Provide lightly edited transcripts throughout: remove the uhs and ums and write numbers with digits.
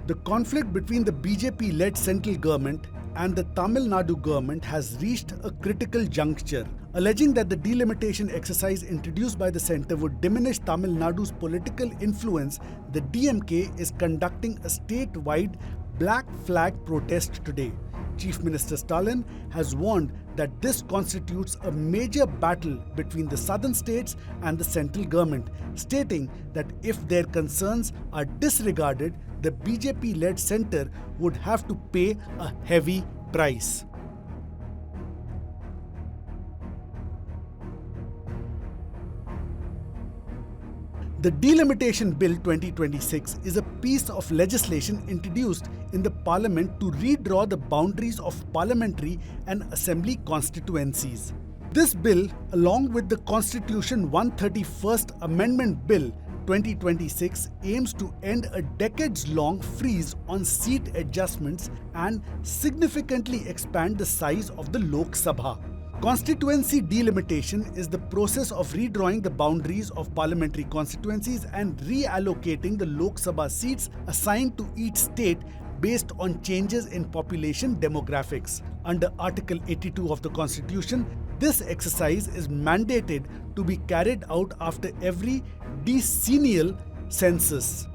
The conflict between the BJP-led Central Government and the Tamil Nadu Government has reached a critical juncture, alleging that the delimitation exercise introduced by the centre would diminish Tamil Nadu's political influence. The DMK is conducting a statewide black flag protest today. Chief Minister Stalin has warned that this constitutes a major battle between the southern states and the central government, stating that if their concerns are disregarded, the BJP-led centre would have to pay a heavy price. The Delimitation Bill 2026 is a piece of legislation introduced in the Parliament to redraw the boundaries of parliamentary and assembly constituencies. This bill, along with the Constitution 131st Amendment Bill 2026, aims to end a decades-long freeze on seat adjustments and significantly expand the size of the Lok Sabha. Constituency delimitation is the process of redrawing the boundaries of parliamentary constituencies and reallocating the Lok Sabha seats assigned to each state based on changes in population demographics. Under Article 82 of the Constitution, this exercise is mandated to be carried out after every decennial census.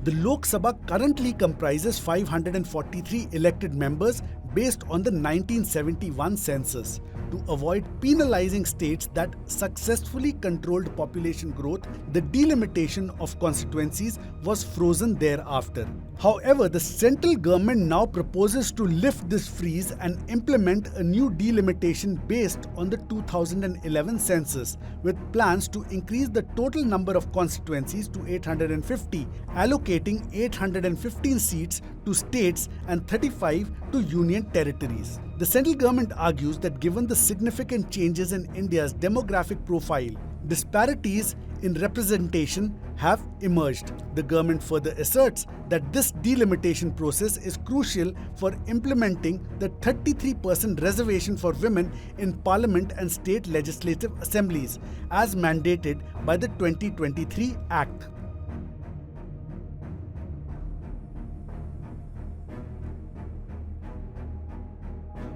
The Lok Sabha currently comprises 543 elected members based on the 1971 census. To avoid penalizing states that successfully controlled population growth, the delimitation of constituencies was frozen thereafter. However, the central government now proposes to lift this freeze and implement a new delimitation based on the 2011 census, with plans to increase the total number of constituencies to 850, allocating 815 seats to states and 35 to union territories. The central government argues that given the significant changes in India's demographic profile, disparities in representation have emerged. The government further asserts that this delimitation process is crucial for implementing the 33% reservation for women in parliament and state legislative assemblies, as mandated by the 2023 Act.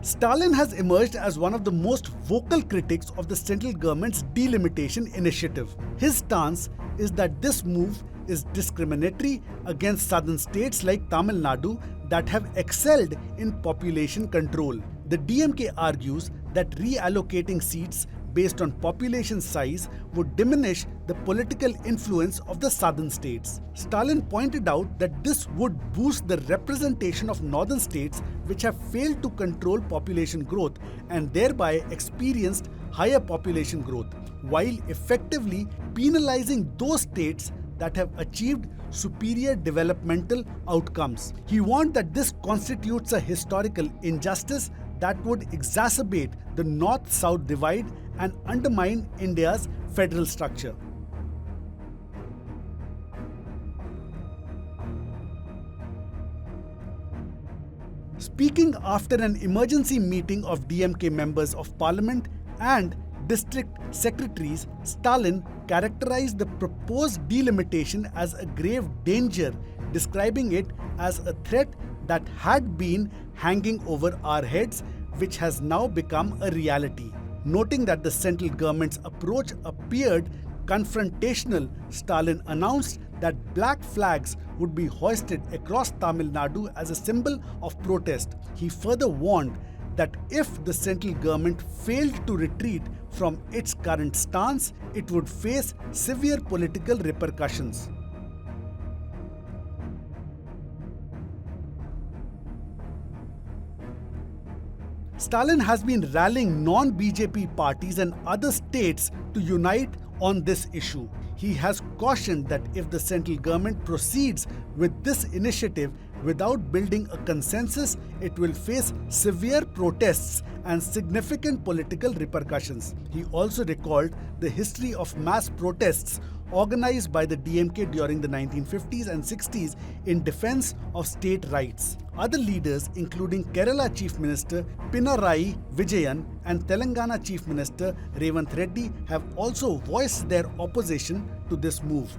Stalin has emerged as one of the most vocal critics of the central government's delimitation initiative. His stance is that this move is discriminatory against southern states like Tamil Nadu that have excelled in population control. The DMK argues that reallocating seats based on population size would diminish the political influence of the southern states. Stalin pointed out that this would boost the representation of northern states which have failed to control population growth and thereby experienced higher population growth, while effectively penalizing those states that have achieved superior developmental outcomes. He warned that this constitutes a historical injustice that would exacerbate the north-south divide and undermine India's federal structure. Speaking after an emergency meeting of DMK members of parliament and district secretaries, Stalin characterized the proposed delimitation as a grave danger, describing it as a threat that had been hanging over our heads, which has now become a reality. Noting that the central government's approach appeared confrontational, Stalin announced that black flags would be hoisted across Tamil Nadu as a symbol of protest. He further warned that if the central government failed to retreat from its current stance, it would face severe political repercussions. Stalin has been rallying non-BJP parties and other states to unite on this issue. He has cautioned that if the central government proceeds with this initiative without building a consensus, it will face severe protests and significant political repercussions. He also recalled the history of mass protests organized by the DMK during the 1950s and 60s in defense of state rights. Other leaders, including Kerala Chief Minister Pinarayi Vijayan and Telangana Chief Minister Revanth Reddy, have also voiced their opposition to this move.